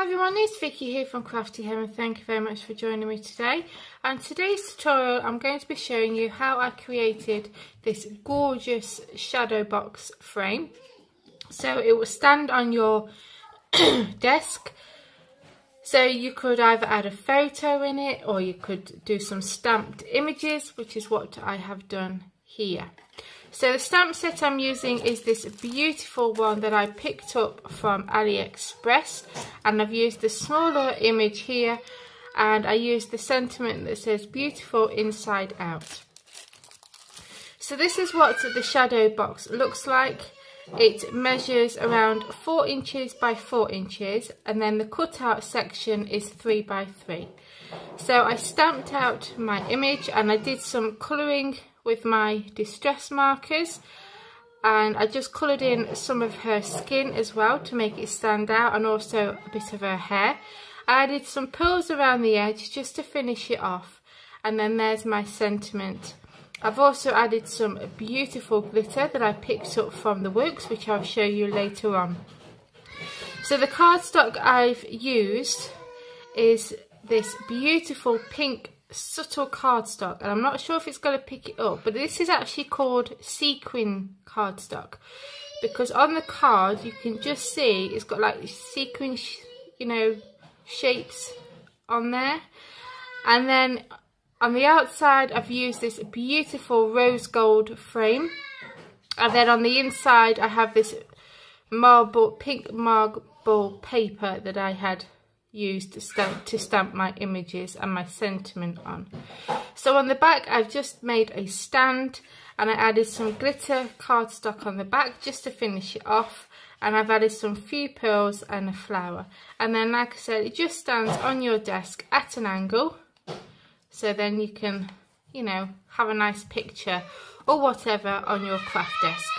everyone, it's Vicky here from Crafty Hem. Thank you very much for joining me today. And today's tutorial I'm going to be showing you how I created this gorgeous shadow box frame. So it will stand on your desk. So you could either add a photo in it or you could do some stamped images, which is what I have done here. So the stamp set I'm using is this beautiful one that I picked up from AliExpress, and I've used the smaller image here, and I used the sentiment that says beautiful inside out. So this is what the shadow box looks like. It measures around 4 inches by 4 inches, and then the cutout section is 3 by 3. So I stamped out my image and I did some colouring with my distress markers, and I just coloured in some of her skin as well to make it stand out, and also a bit of her hair. I added some pearls around the edge just to finish it off, and then there's my sentiment. I've also added some beautiful glitter that I picked up from the works, which I'll show you later on. So the cardstock I've used is this beautiful pink subtle cardstock, and I'm not sure if it's going to pick it up, but this is actually called sequin cardstock, because on the card you can just see it's got like sequin shapes on there. And then on the outside I've used this beautiful rose gold frame, and then on the inside I have this pink marble paper that I had used to stamp my images and my sentiment on. So on the back I've just made a stand, and I added some glitter cardstock on the back just to finish it off, and I've added some few pearls and a flower. And then, like I said, it just stands on your desk at an angle, so then you can, have a nice picture or whatever on your craft desk.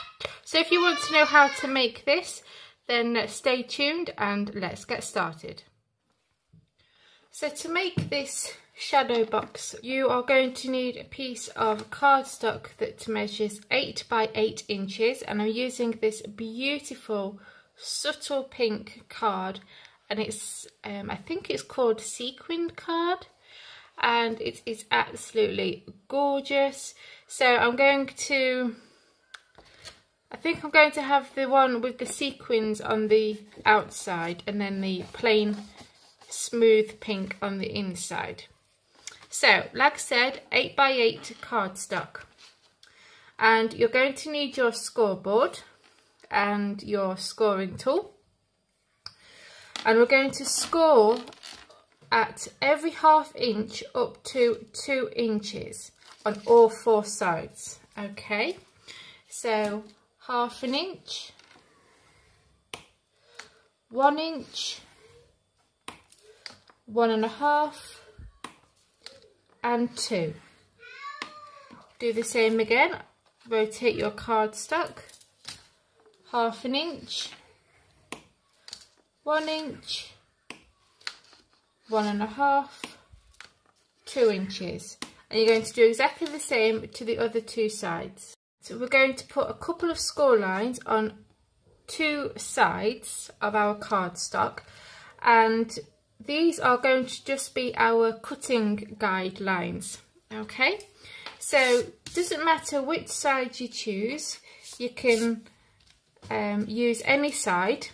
So if you want to know how to make this, then stay tuned and let's get started. So to make this shadow box, you are going to need a piece of cardstock that measures 8 by 8 inches, and I'm using this beautiful subtle pink card, and it's I think it's called sequin card, and it is absolutely gorgeous. So I think I'm going to have the one with the sequins on the outside and then the plain smooth pink on the inside. So like I said, 8 by 8 cardstock, and you're going to need your scoreboard and your scoring tool, and we're going to score at every ½ inch up to 2 inches on all 4 sides. Okay, so ½ inch, 1 inch, 1.5 and 2. Do the same again. Rotate your cardstock, ½ inch, 1 inch, 1.5, 2 inches, and you're going to do exactly the same to the other 2 sides. So we're going to put a couple of score lines on 2 sides of our cardstock, and these are going to just be our cutting guidelines. Okay, so it doesn't matter which side you choose, you can use any side.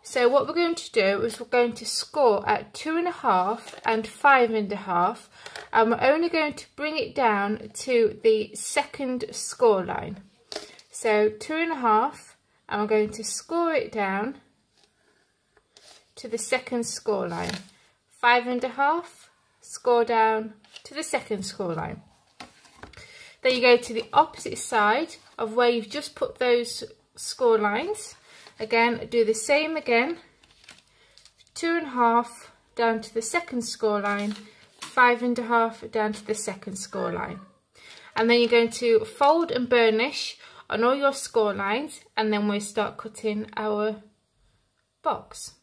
So what we're going to do is we're going to score at 2.5 and 5.5, and we're only going to bring it down to the second score line. So 2.5, and we're going to score it down to the second score line. 5.5, score down to the second score line. Then you go to the opposite side of where you've just put those score lines. Again, do the same again. 2.5 down to the second score line, 5.5 down to the second score line. And then you're going to fold and burnish on all your score lines, and then we'll start cutting our box.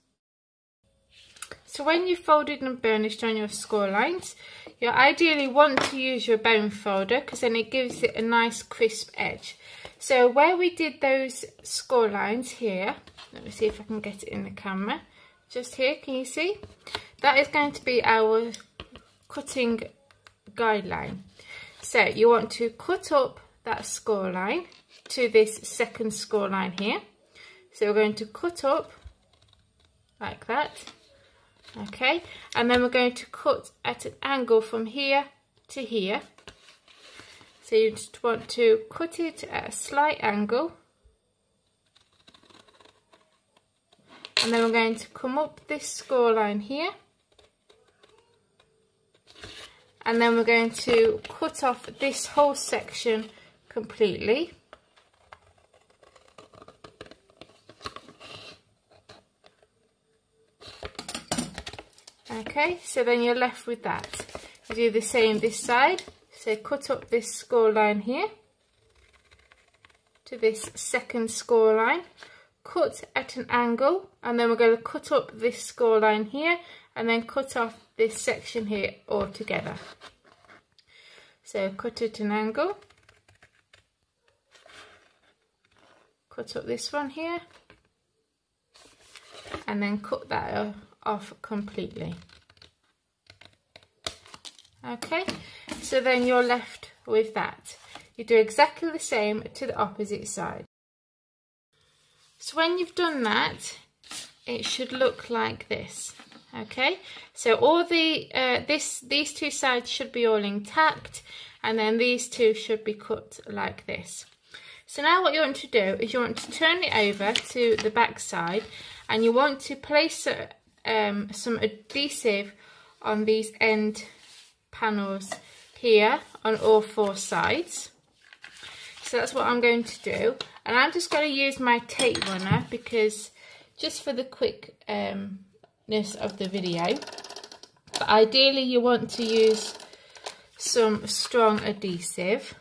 So when you've folded and burnished on your score lines, you ideally want to use your bone folder, because then it gives it a nice crisp edge. So where we did those score lines here, let me see if I can get it in the camera, just here, can you see? That is going to be our cutting guideline. So you want to cut up that score line to this second score line here. So we're going to cut up like that, okay, and then we're going to cut at an angle from here to here. So you just want to cut it at a slight angle, and then we're going to come up this score line here, and then we're going to cut off this whole section completely. Okay, so then you're left with that. You do the same this side, so cut up this score line here to this second score line, cut at an angle, and then we're going to cut up this score line here and then cut off this section here all together. So cut at an angle, cut up this one here, and then cut that off completely. Okay, so then you're left with that. You do exactly the same to the opposite side. So when you've done that, it should look like this. Okay, so all the these two sides should be all intact, and then these two should be cut like this. So now what you want to do is you want to turn it over to the back side, and you want to place some adhesive on these end panels here on all four sides. So that's what I'm going to do, and I'm just going to use my tape runner because just for the quickness of the video. But ideally you want to use some strong adhesive.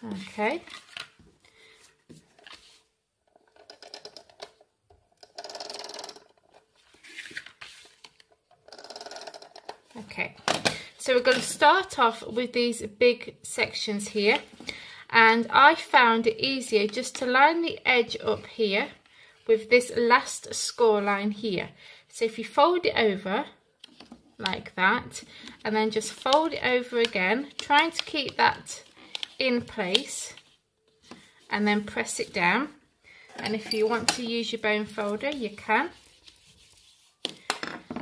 Okay. Okay, so we're going to start off with these big sections here, and I found it easier just to line the edge up here with this last score line here. So if you fold it over like that, and then just fold it over again, trying to keep that in place, and then press it down. And if you want to use your bone folder, you can.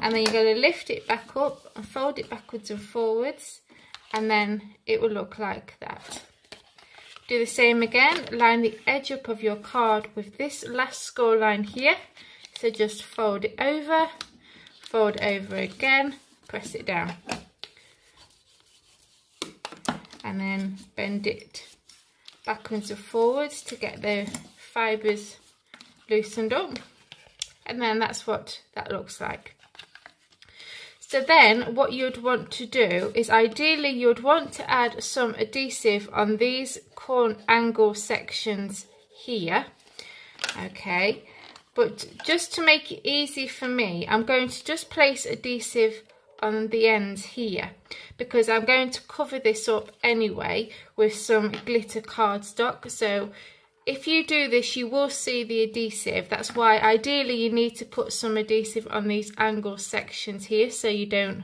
And then you're going to lift it back up and fold it backwards and forwards, and then it will look like that. Do the same again, line the edge up of your card with this last score line here. So just fold it over again, press it down. And then bend it backwards and forwards to get the fibres loosened up. And then that's what that looks like. So then what you'd want to do is ideally you'd want to add some adhesive on these corner angle sections here. Okay, but just to make it easy for me, I'm going to just place adhesive on the ends here, because I'm going to cover this up anyway with some glitter cardstock. So if you do this, you will see the adhesive. That's why ideally you need to put some adhesive on these angle sections here so you don't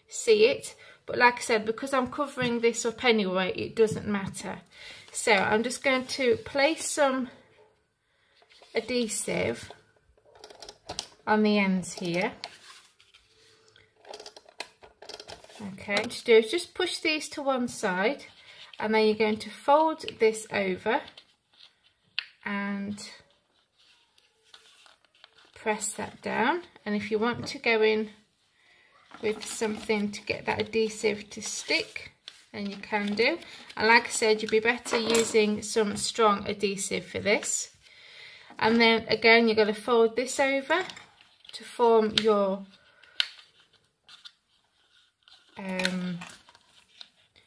see it. But like I said, because I'm covering this up anyway, it doesn't matter. So I'm just going to place some adhesive on the ends here. Okay, what to do is just push these to one side, and then you're going to fold this over and press that down. And if you want to go in with something to get that adhesive to stick, then you can do. And like I said, you'd be better using some strong adhesive for this. And then again, you're going to fold this over to form your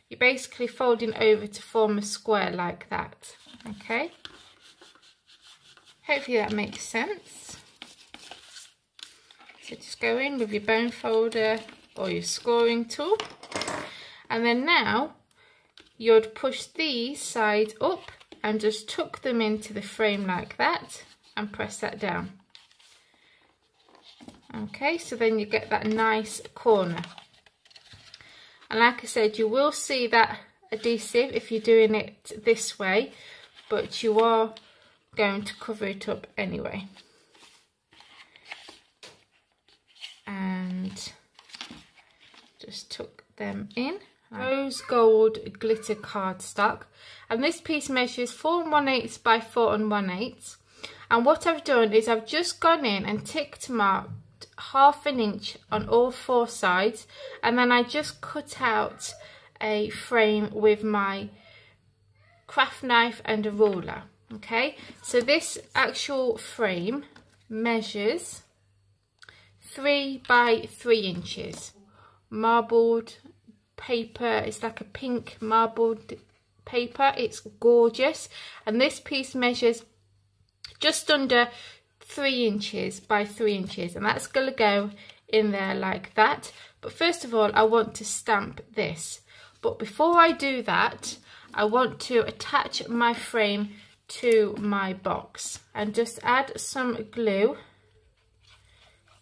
you're basically folding over to form a square like that. Okay, hopefully that makes sense. So just go in with your bone folder or your scoring tool, and then now you'd push these sides up and just tuck them into the frame like that and press that down. Okay, so then you get that nice corner. And like I said, you will see that adhesive if you're doing it this way, but you are going to cover it up anyway. And just tuck them in. Rose gold glitter cardstock, and this piece measures 4 1/8 by 4 1/8. And what I've done is I've just gone in and tick marked 1/2 inch on all 4 sides, and then I just cut out a frame with my craft knife and a ruler. Okay, so this actual frame measures 3 by 3 inches. Marbled paper, it's like a pink marbled paper, it's gorgeous. And this piece measures just under 3 inches by 3 inches, and that's going to go in there like that. But first of all, I want to stamp this. But before I do that, I want to attach my frame to my box and just add some glue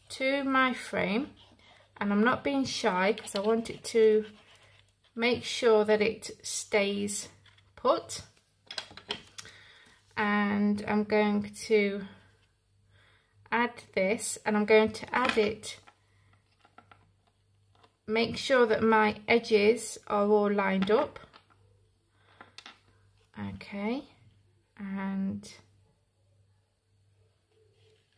to my frame. And I'm not being shy because I want it to make sure that it stays put. And I'm going to add this, and I'm going to add it, make sure that my edges are all lined up. Okay, and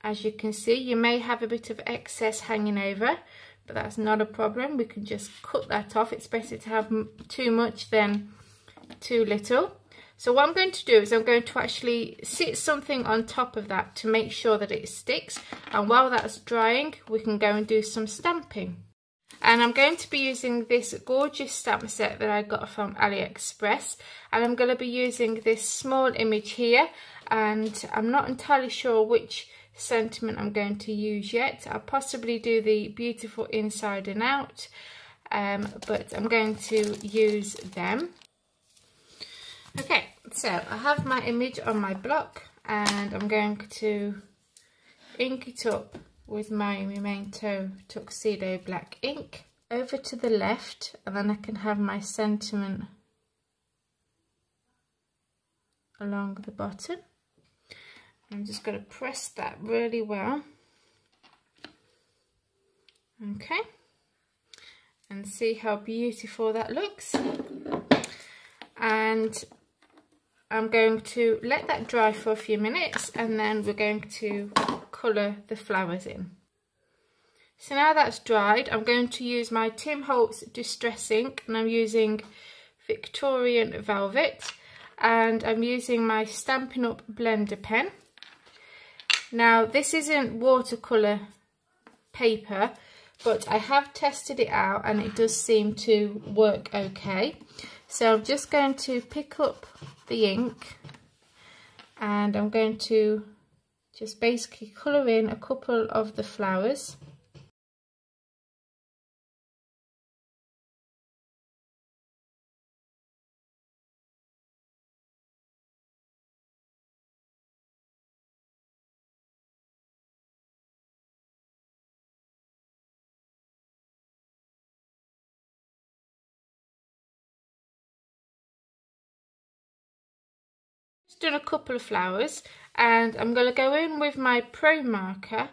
as you can see, you may have a bit of excess hanging over, but that's not a problem. We can just cut that off. It's better to have too much than too little. So what I'm going to do is I'm going to actually sit something on top of that to make sure that it sticks. And while that's drying, we can go and do some stamping. And I'm going to be using this gorgeous stamp set that I got from AliExpress. And I'm going to be using this small image here. And I'm not entirely sure which sentiment I'm going to use yet. I'll possibly do the beautiful inside and out, but I'm going to use them. Okay, so I have my image on my block, and I'm going to ink it up with my Memento Tuxedo black ink over to the left, and then I can have my sentiment along the bottom. I'm just going to press that really well. Okay, and see how beautiful that looks. And I'm going to let that dry for a few minutes, and then we're going to colour the flowers in. So now that's dried, I'm going to use my Tim Holtz Distress ink, and I'm using Victorian Velvet, and I'm using my Stampin' Up! Blender pen. Now this isn't watercolour paper, but I have tested it out and it does seem to work okay. So I'm just going to pick up the ink, and I'm going to just basically colour in a couple of the flowers. Done a couple of flowers, and I'm going to go in with my Pro marker,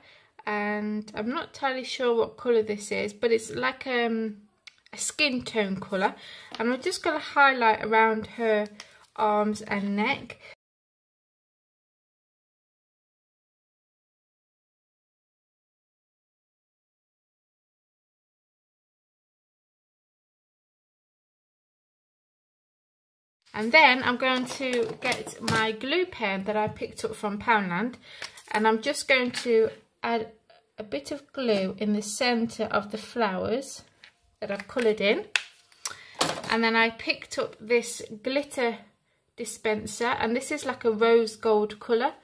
and I'm not entirely sure what colour this is, but it's like a skin tone colour, and I'm just going to highlight around her arms and neck. And then I'm going to get my glue pen that I picked up from Poundland, and I'm just going to add a bit of glue in the centre of the flowers that I've coloured in. And then I picked up this glitter dispenser, and this is like a rose gold colour,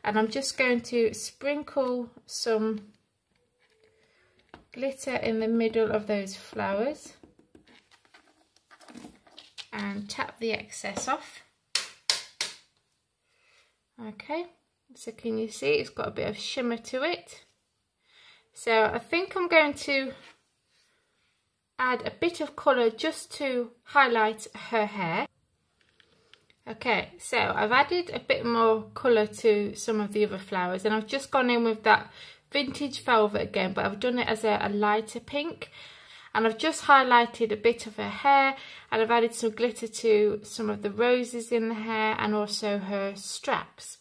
and I'm just going to sprinkle some glitter in the middle of those flowers and tap the excess off. Okay, so can you see it's got a bit of shimmer to it? So I think I'm going to add a bit of colour just to highlight her hair. Okay, so I've added a bit more colour to some of the other flowers, and I've just gone in with that vintage velvet again, but I've done it as a lighter pink, and I've just highlighted a bit of her hair, and I've added some glitter to some of the roses in the hair and also her straps.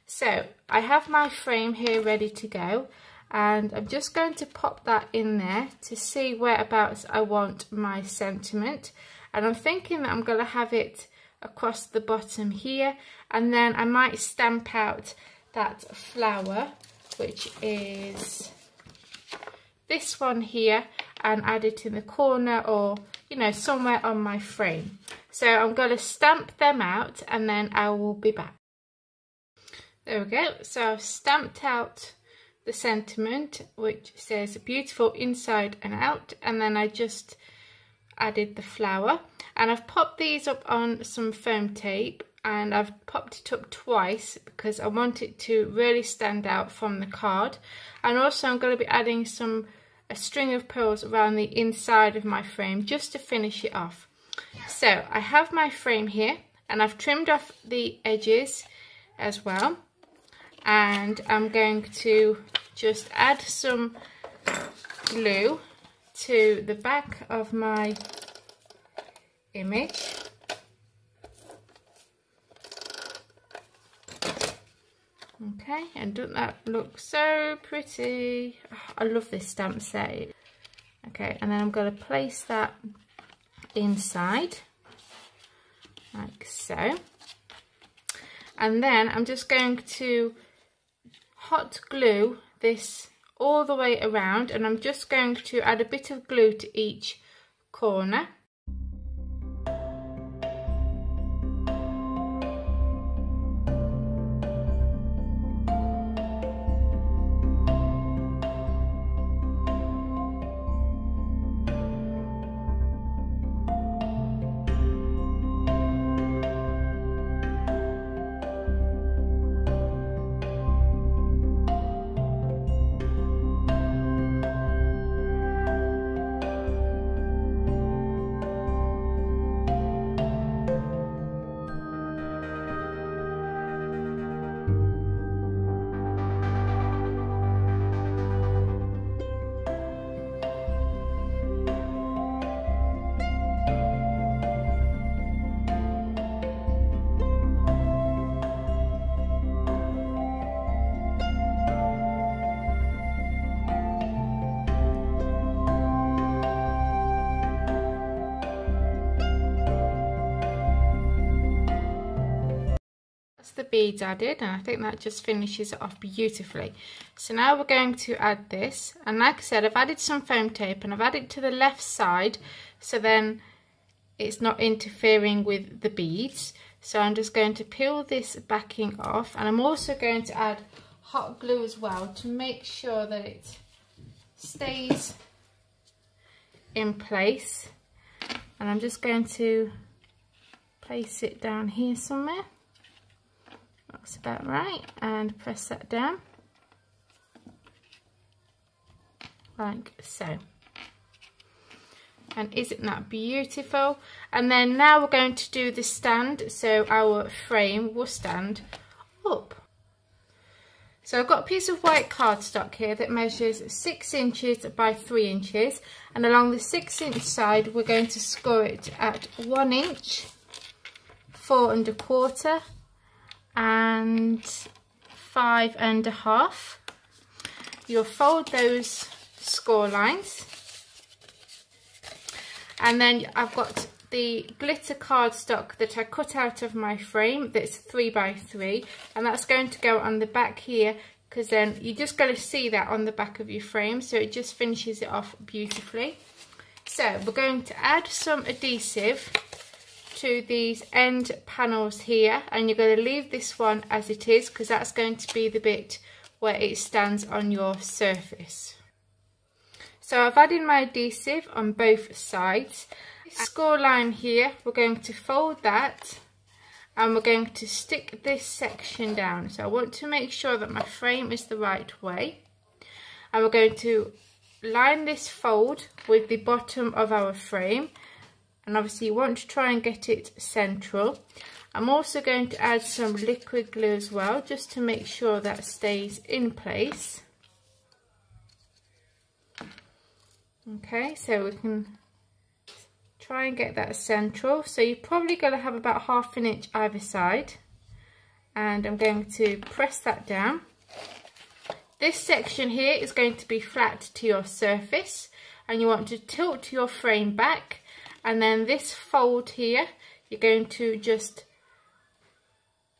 So I have my frame here ready to go, and I'm just going to pop that in there to see whereabouts I want my sentiment, and I'm thinking that I'm going to have it across the bottom here, and then I might stamp out that flower, which is this one here, and add it in the corner, or you know, somewhere on my frame. So I'm going to stamp them out and then I will be back. There we go. So I've stamped out the sentiment, which says beautiful inside and out, and then I just added the flower, and I've popped these up on some foam tape, and I've popped it up twice because I want it to really stand out from the card. And also I'm going to be adding a string of pearls around the inside of my frame just to finish it off. So I have my frame here, and I've trimmed off the edges as well, and I'm going to just add some glue to the back of my image. Okay, and doesn't that look so pretty? Oh, I love this stamp set. Okay, and then I'm going to place that inside like so, and then I'm just going to hot glue this all the way around, and I'm just going to add a bit of glue to each corner. The beads added, and I think that just finishes it off beautifully. So now we're going to add this, and like I said, I've added some foam tape, and I've added to the left side so then it's not interfering with the beads. So I'm just going to peel this backing off, and I'm also going to add hot glue as well to make sure that it stays in place. And I'm just going to place it down here somewhere. That's about right, and press that down like so. And isn't that beautiful? And then now we're going to do the stand, so our frame will stand up. So I've got a piece of white cardstock here that measures 6 inches by 3 inches, and along the 6-inch side we're going to score it at 1 inch, 4 1/4 and 5 1/2. You'll fold those score lines, and then I've got the glitter cardstock that I cut out of my frame that's 3 by 3, and that's going to go on the back here, because then you're just going to see that on the back of your frame, so it just finishes it off beautifully. So we're going to add some adhesive to these end panels here, and you're going to leave this one as it is because that's going to be the bit where it stands on your surface. So I've added my adhesive on both sides. This score line here, we're going to fold that, and we're going to stick this section down. So I want to make sure that my frame is the right way. and we're going to line this fold with the bottom of our frame, and obviously you want to try and get it central. I'm also going to add some liquid glue as well, just to make sure that stays in place. Okay, so we can try and get that central. So you're probably going to have about 1/2 inch either side, and I'm going to press that down. This section here is going to be flat to your surface, and you want to tilt your frame back, and then this fold here, you're going to just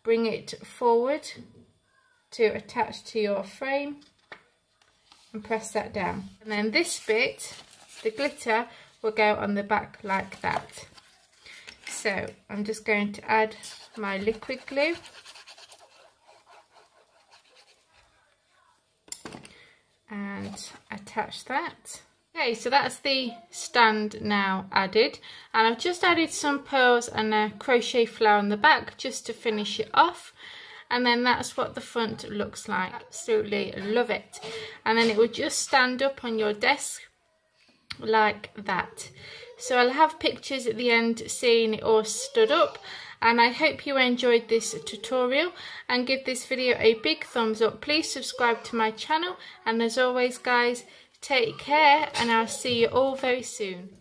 bring it forward to attach to your frame and press that down. And then this bit, the glitter, will go on the back like that. So I'm just going to add my liquid glue. And attach that. Okay, so that's the stand now added, and I've just added some pearls and a crochet flower on the back just to finish it off, and then that's what the front looks like. Absolutely love it. And then it will just stand up on your desk like that. So I'll have pictures at the end seeing it all stood up. And I hope you enjoyed this tutorial, and give this video a big thumbs up. Please subscribe to my channel, and as always guys, take care, and I'll see you all very soon.